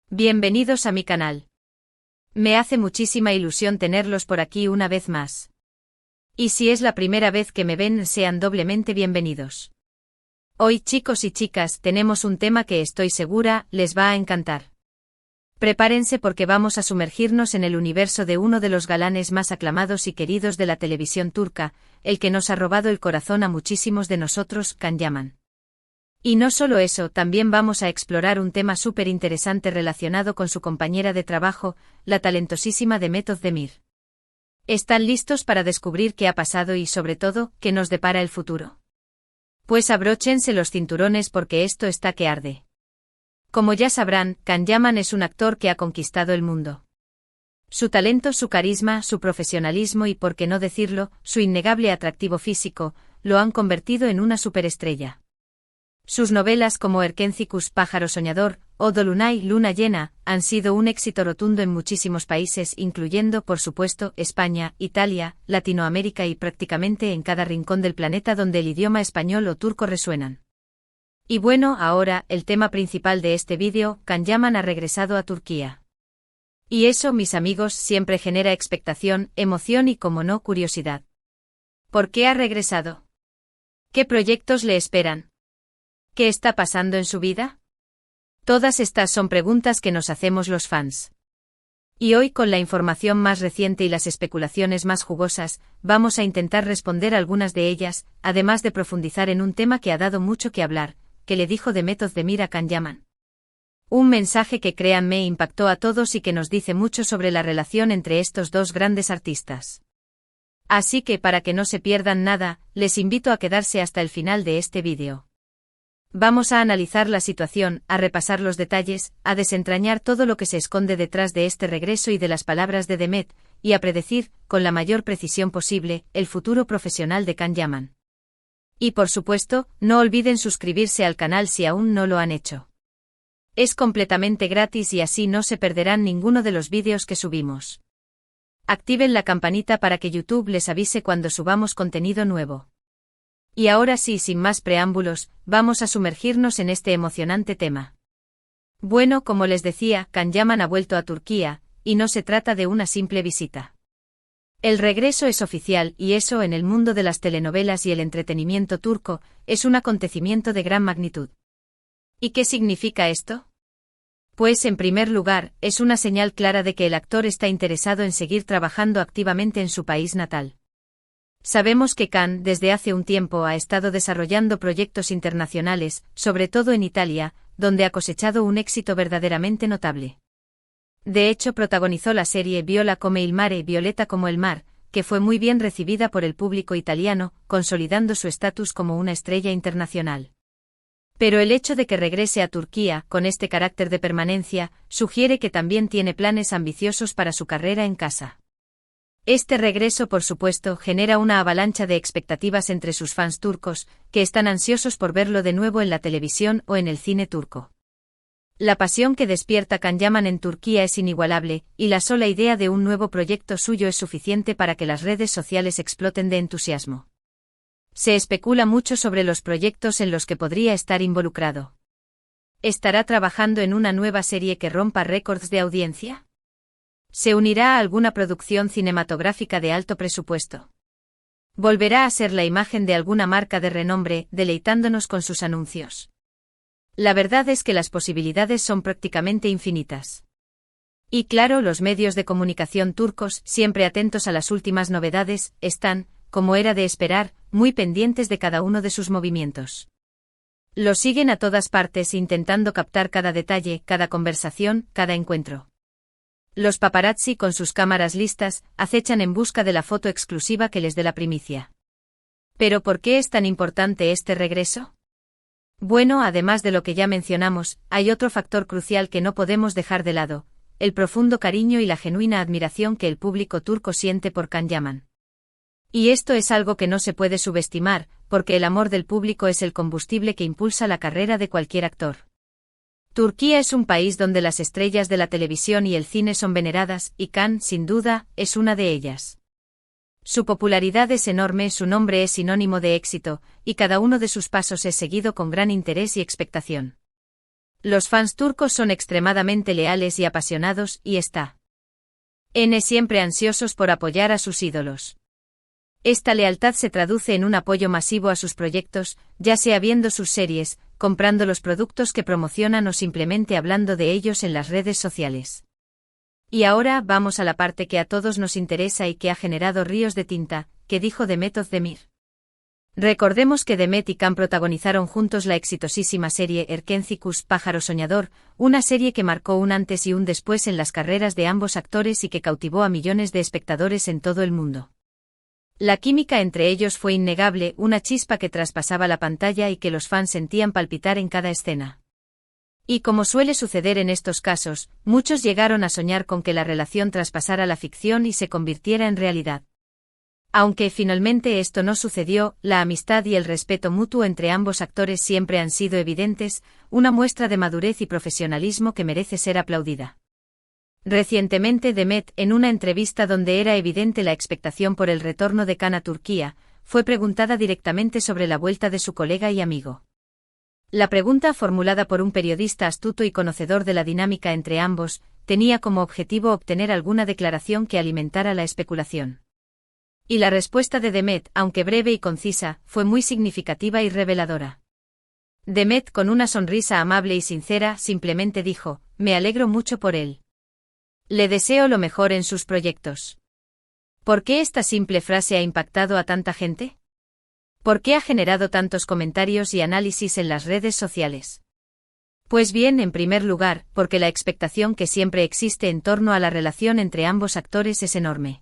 Bienvenidos a mi canal. Me hace muchísima ilusión tenerlos por aquí una vez más. Y si es la primera vez que me ven, sean doblemente bienvenidos. Hoy, chicos y chicas, tenemos un tema que estoy segura les va a encantar. Prepárense porque vamos a sumergirnos en el universo de uno de los galanes más aclamados y queridos de la televisión turca, el que nos ha robado el corazón a muchísimos de nosotros, Can Yaman. Y no solo eso, también vamos a explorar un tema súper interesante relacionado con su compañera de trabajo, la talentosísima Demet Özdemir. ¿Están listos para descubrir qué ha pasado y, sobre todo, qué nos depara el futuro? Pues abróchense los cinturones porque esto está que arde. Como ya sabrán, Can Yaman es un actor que ha conquistado el mundo. Su talento, su carisma, su profesionalismo y, por qué no decirlo, su innegable atractivo físico, lo han convertido en una superestrella. Sus novelas como Erkencikus, Pájaro Soñador, o Dolunay, Luna Llena, han sido un éxito rotundo en muchísimos países, incluyendo, por supuesto, España, Italia, Latinoamérica y prácticamente en cada rincón del planeta donde el idioma español o turco resuenan. Y bueno, ahora, el tema principal de este vídeo, Can Yaman ha regresado a Turquía. Y eso, mis amigos, siempre genera expectación, emoción y, como no, curiosidad. ¿Por qué ha regresado? ¿Qué proyectos le esperan? ¿Qué está pasando en su vida? Todas estas son preguntas que nos hacemos los fans. Y hoy, con la información más reciente y las especulaciones más jugosas, vamos a intentar responder algunas de ellas, además de profundizar en un tema que ha dado mucho que hablar, que le dijo Demet Özdemir a Can Yaman. Un mensaje que, créanme, impactó a todos y que nos dice mucho sobre la relación entre estos dos grandes artistas. Así que, para que no se pierdan nada, les invito a quedarse hasta el final de este vídeo. Vamos a analizar la situación, a repasar los detalles, a desentrañar todo lo que se esconde detrás de este regreso y de las palabras de Demet, y a predecir, con la mayor precisión posible, el futuro profesional de Can Yaman. Y por supuesto, no olviden suscribirse al canal si aún no lo han hecho. Es completamente gratis y así no se perderán ninguno de los vídeos que subimos. Activen la campanita para que YouTube les avise cuando subamos contenido nuevo. Y ahora sí, sin más preámbulos, vamos a sumergirnos en este emocionante tema. Bueno, como les decía, Can Yaman ha vuelto a Turquía, y no se trata de una simple visita. El regreso es oficial y eso en el mundo de las telenovelas y el entretenimiento turco, es un acontecimiento de gran magnitud. ¿Y qué significa esto? Pues en primer lugar, es una señal clara de que el actor está interesado en seguir trabajando activamente en su país natal. Sabemos que Can, desde hace un tiempo, ha estado desarrollando proyectos internacionales, sobre todo en Italia, donde ha cosechado un éxito verdaderamente notable. De hecho, protagonizó la serie Viola come il mare, Violeta como el mar, que fue muy bien recibida por el público italiano, consolidando su estatus como una estrella internacional. Pero el hecho de que regrese a Turquía, con este carácter de permanencia, sugiere que también tiene planes ambiciosos para su carrera en casa. Este regreso, por supuesto, genera una avalancha de expectativas entre sus fans turcos, que están ansiosos por verlo de nuevo en la televisión o en el cine turco. La pasión que despierta Can Yaman en Turquía es inigualable, y la sola idea de un nuevo proyecto suyo es suficiente para que las redes sociales exploten de entusiasmo. Se especula mucho sobre los proyectos en los que podría estar involucrado. ¿Estará trabajando en una nueva serie que rompa récords de audiencia? ¿Se unirá a alguna producción cinematográfica de alto presupuesto? ¿Volverá a ser la imagen de alguna marca de renombre, deleitándonos con sus anuncios? La verdad es que las posibilidades son prácticamente infinitas. Y claro, los medios de comunicación turcos, siempre atentos a las últimas novedades, están, como era de esperar, muy pendientes de cada uno de sus movimientos. Lo siguen a todas partes intentando captar cada detalle, cada conversación, cada encuentro. Los paparazzi con sus cámaras listas, acechan en busca de la foto exclusiva que les dé la primicia. ¿Pero por qué es tan importante este regreso? Bueno, además de lo que ya mencionamos, hay otro factor crucial que no podemos dejar de lado, el profundo cariño y la genuina admiración que el público turco siente por Can Yaman. Y esto es algo que no se puede subestimar, porque el amor del público es el combustible que impulsa la carrera de cualquier actor. Turquía es un país donde las estrellas de la televisión y el cine son veneradas, y Can, sin duda, es una de ellas. Su popularidad es enorme, su nombre es sinónimo de éxito, y cada uno de sus pasos es seguido con gran interés y expectación. Los fans turcos son extremadamente leales y apasionados y siempre ansiosos por apoyar a sus ídolos. Esta lealtad se traduce en un apoyo masivo a sus proyectos, ya sea viendo sus series, comprando los productos que promocionan o simplemente hablando de ellos en las redes sociales. Y ahora vamos a la parte que a todos nos interesa y que ha generado ríos de tinta, que dijo Demet Özdemir. Recordemos que Demet y Can protagonizaron juntos la exitosísima serie Erkenci Pájaro Soñador, una serie que marcó un antes y un después en las carreras de ambos actores y que cautivó a millones de espectadores en todo el mundo. La química entre ellos fue innegable, una chispa que traspasaba la pantalla y que los fans sentían palpitar en cada escena. Y como suele suceder en estos casos, muchos llegaron a soñar con que la relación traspasara la ficción y se convirtiera en realidad. Aunque finalmente esto no sucedió, la amistad y el respeto mutuo entre ambos actores siempre han sido evidentes, una muestra de madurez y profesionalismo que merece ser aplaudida. Recientemente Demet, en una entrevista donde era evidente la expectación por el retorno de Can a Turquía, fue preguntada directamente sobre la vuelta de su colega y amigo. La pregunta, formulada por un periodista astuto y conocedor de la dinámica entre ambos, tenía como objetivo obtener alguna declaración que alimentara la especulación. Y la respuesta de Demet, aunque breve y concisa, fue muy significativa y reveladora. Demet, con una sonrisa amable y sincera, simplemente dijo: «Me alegro mucho por él. Le deseo lo mejor en sus proyectos». ¿Por qué esta simple frase ha impactado a tanta gente? ¿Por qué ha generado tantos comentarios y análisis en las redes sociales? Pues bien, en primer lugar, porque la expectación que siempre existe en torno a la relación entre ambos actores es enorme.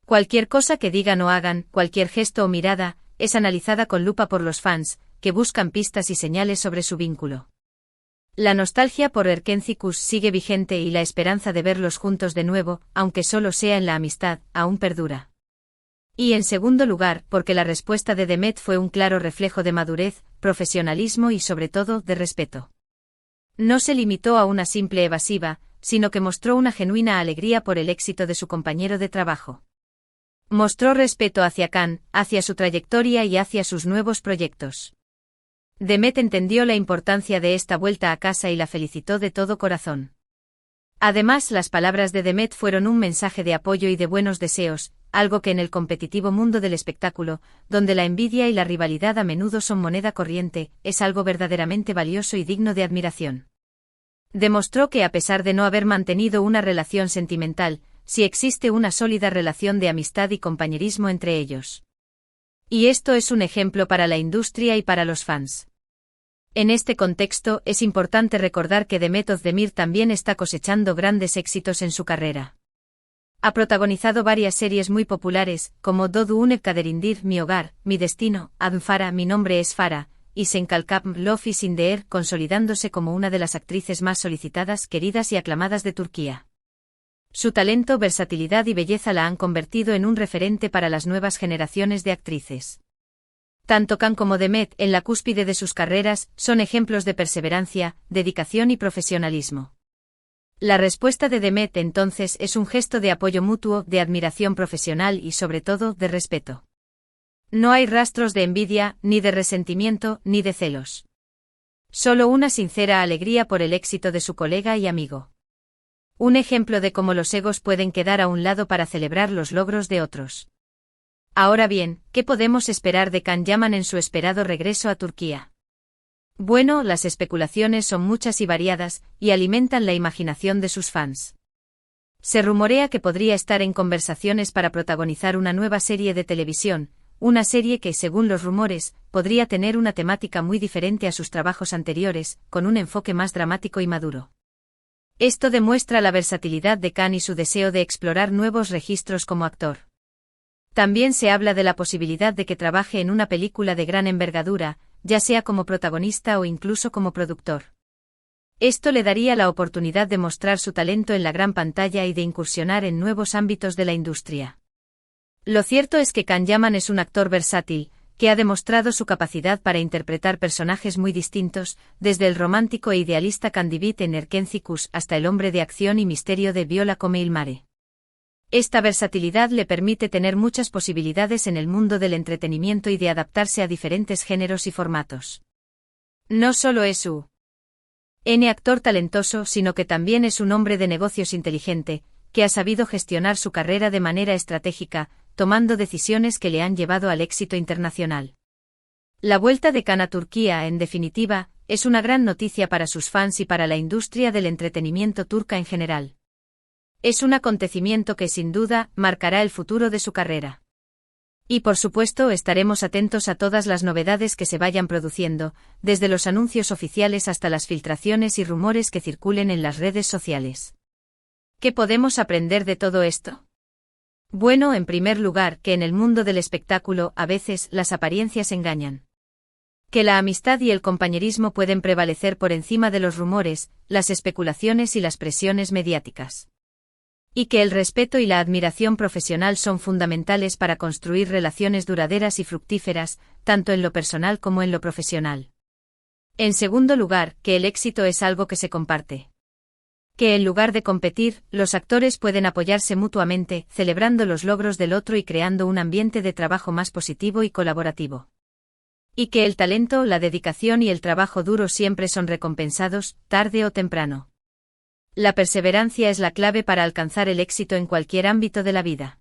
Cualquier cosa que digan o hagan, cualquier gesto o mirada, es analizada con lupa por los fans, que buscan pistas y señales sobre su vínculo. La nostalgia por Erkenci sigue vigente y la esperanza de verlos juntos de nuevo, aunque solo sea en la amistad, aún perdura. Y en segundo lugar, porque la respuesta de Demet fue un claro reflejo de madurez, profesionalismo y sobre todo, de respeto. No se limitó a una simple evasiva, sino que mostró una genuina alegría por el éxito de su compañero de trabajo. Mostró respeto hacia Can, hacia su trayectoria y hacia sus nuevos proyectos. Demet entendió la importancia de esta vuelta a casa y la felicitó de todo corazón. Además, las palabras de Demet fueron un mensaje de apoyo y de buenos deseos, algo que en el competitivo mundo del espectáculo, donde la envidia y la rivalidad a menudo son moneda corriente, es algo verdaderamente valioso y digno de admiración. Demostró que a pesar de no haber mantenido una relación sentimental, sí existe una sólida relación de amistad y compañerismo entre ellos. Y esto es un ejemplo para la industria y para los fans. En este contexto, es importante recordar que Demet Özdemir también está cosechando grandes éxitos en su carrera. Ha protagonizado varias series muy populares, como Doğu Une Kaderindir, Mi Hogar, Mi Destino, Adın Farah, Mi Nombre es Farah, y Senkalkap, Love is in the Air, consolidándose como una de las actrices más solicitadas, queridas y aclamadas de Turquía. Su talento, versatilidad y belleza la han convertido en un referente para las nuevas generaciones de actrices. Tanto Can como Demet, en la cúspide de sus carreras, son ejemplos de perseverancia, dedicación y profesionalismo. La respuesta de Demet entonces es un gesto de apoyo mutuo, de admiración profesional y sobre todo, de respeto. No hay rastros de envidia, ni de resentimiento, ni de celos. Solo una sincera alegría por el éxito de su colega y amigo. Un ejemplo de cómo los egos pueden quedar a un lado para celebrar los logros de otros. Ahora bien, ¿qué podemos esperar de Can Yaman en su esperado regreso a Turquía? Bueno, las especulaciones son muchas y variadas, y alimentan la imaginación de sus fans. Se rumorea que podría estar en conversaciones para protagonizar una nueva serie de televisión, una serie que, según los rumores, podría tener una temática muy diferente a sus trabajos anteriores, con un enfoque más dramático y maduro. Esto demuestra la versatilidad de Can y su deseo de explorar nuevos registros como actor. También se habla de la posibilidad de que trabaje en una película de gran envergadura, ya sea como protagonista o incluso como productor. Esto le daría la oportunidad de mostrar su talento en la gran pantalla y de incursionar en nuevos ámbitos de la industria. Lo cierto es que Can Yaman es un actor versátil, que ha demostrado su capacidad para interpretar personajes muy distintos, desde el romántico e idealista Can Divit en Erkenci hasta el hombre de acción y misterio de Viola come il mare. Esta versatilidad le permite tener muchas posibilidades en el mundo del entretenimiento y de adaptarse a diferentes géneros y formatos. No solo es su N actor talentoso, sino que también es un hombre de negocios inteligente, que ha sabido gestionar su carrera de manera estratégica, tomando decisiones que le han llevado al éxito internacional. La vuelta de Can a Turquía, en definitiva, es una gran noticia para sus fans y para la industria del entretenimiento turca en general. Es un acontecimiento que sin duda marcará el futuro de su carrera. Y por supuesto estaremos atentos a todas las novedades que se vayan produciendo, desde los anuncios oficiales hasta las filtraciones y rumores que circulen en las redes sociales. ¿Qué podemos aprender de todo esto? Bueno, en primer lugar, que en el mundo del espectáculo a veces las apariencias engañan. Que la amistad y el compañerismo pueden prevalecer por encima de los rumores, las especulaciones y las presiones mediáticas. Y que el respeto y la admiración profesional son fundamentales para construir relaciones duraderas y fructíferas, tanto en lo personal como en lo profesional. En segundo lugar, que el éxito es algo que se comparte. Que en lugar de competir, los actores pueden apoyarse mutuamente, celebrando los logros del otro y creando un ambiente de trabajo más positivo y colaborativo. Y que el talento, la dedicación y el trabajo duro siempre son recompensados, tarde o temprano. La perseverancia es la clave para alcanzar el éxito en cualquier ámbito de la vida.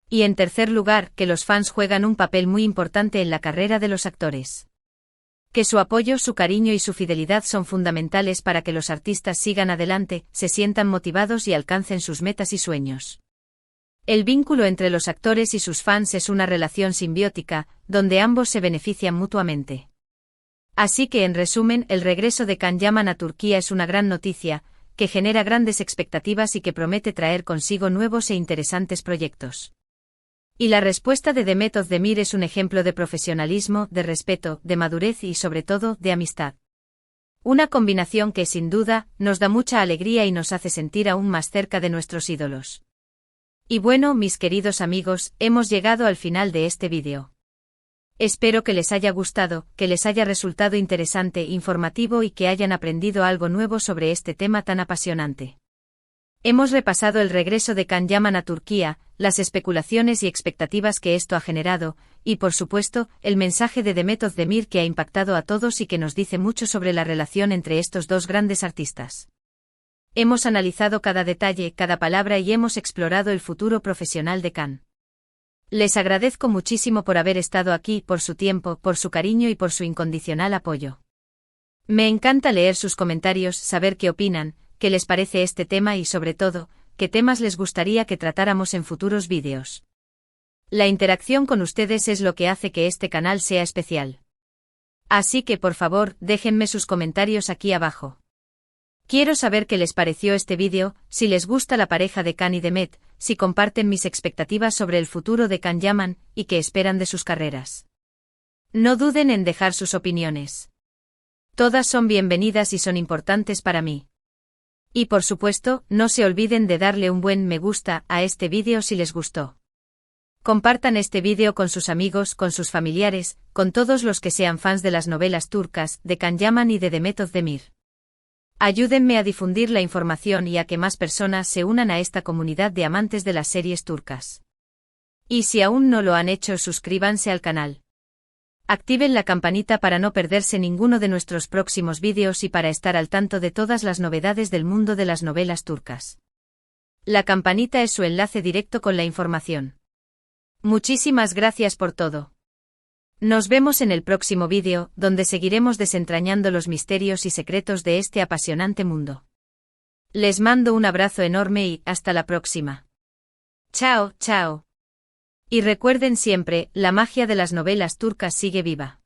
Y en tercer lugar, que los fans juegan un papel muy importante en la carrera de los actores. Que su apoyo, su cariño y su fidelidad son fundamentales para que los artistas sigan adelante, se sientan motivados y alcancen sus metas y sueños. El vínculo entre los actores y sus fans es una relación simbiótica, donde ambos se benefician mutuamente. Así que en resumen, el regreso de Can Yaman a Turquía es una gran noticia, que genera grandes expectativas y que promete traer consigo nuevos e interesantes proyectos. Y la respuesta de Demet Özdemir es un ejemplo de profesionalismo, de respeto, de madurez y sobre todo, de amistad. Una combinación que sin duda, nos da mucha alegría y nos hace sentir aún más cerca de nuestros ídolos. Y bueno, mis queridos amigos, hemos llegado al final de este vídeo. Espero que les haya gustado, que les haya resultado interesante, informativo y que hayan aprendido algo nuevo sobre este tema tan apasionante. Hemos repasado el regreso de Can Yaman a Turquía, las especulaciones y expectativas que esto ha generado, y por supuesto, el mensaje de Demet Özdemir que ha impactado a todos y que nos dice mucho sobre la relación entre estos dos grandes artistas. Hemos analizado cada detalle, cada palabra y hemos explorado el futuro profesional de Can. Les agradezco muchísimo por haber estado aquí, por su tiempo, por su cariño y por su incondicional apoyo. Me encanta leer sus comentarios, saber qué opinan, qué les parece este tema y sobre todo, qué temas les gustaría que tratáramos en futuros vídeos. La interacción con ustedes es lo que hace que este canal sea especial. Así que por favor, déjenme sus comentarios aquí abajo. Quiero saber qué les pareció este vídeo, si les gusta la pareja de Can y Demet, si comparten mis expectativas sobre el futuro de Can Yaman, y qué esperan de sus carreras. No duden en dejar sus opiniones. Todas son bienvenidas y son importantes para mí. Y por supuesto, no se olviden de darle un buen me gusta a este vídeo si les gustó. Compartan este vídeo con sus amigos, con sus familiares, con todos los que sean fans de las novelas turcas, de Can Yaman y de Demet Özdemir. Ayúdenme a difundir la información y a que más personas se unan a esta comunidad de amantes de las series turcas. Y si aún no lo han hecho, suscríbanse al canal. Activen la campanita para no perderse ninguno de nuestros próximos vídeos y para estar al tanto de todas las novedades del mundo de las novelas turcas. La campanita es su enlace directo con la información. Muchísimas gracias por todo. Nos vemos en el próximo vídeo, donde seguiremos desentrañando los misterios y secretos de este apasionante mundo. Les mando un abrazo enorme y hasta la próxima. Chao, chao. Y recuerden siempre, la magia de las novelas turcas sigue viva.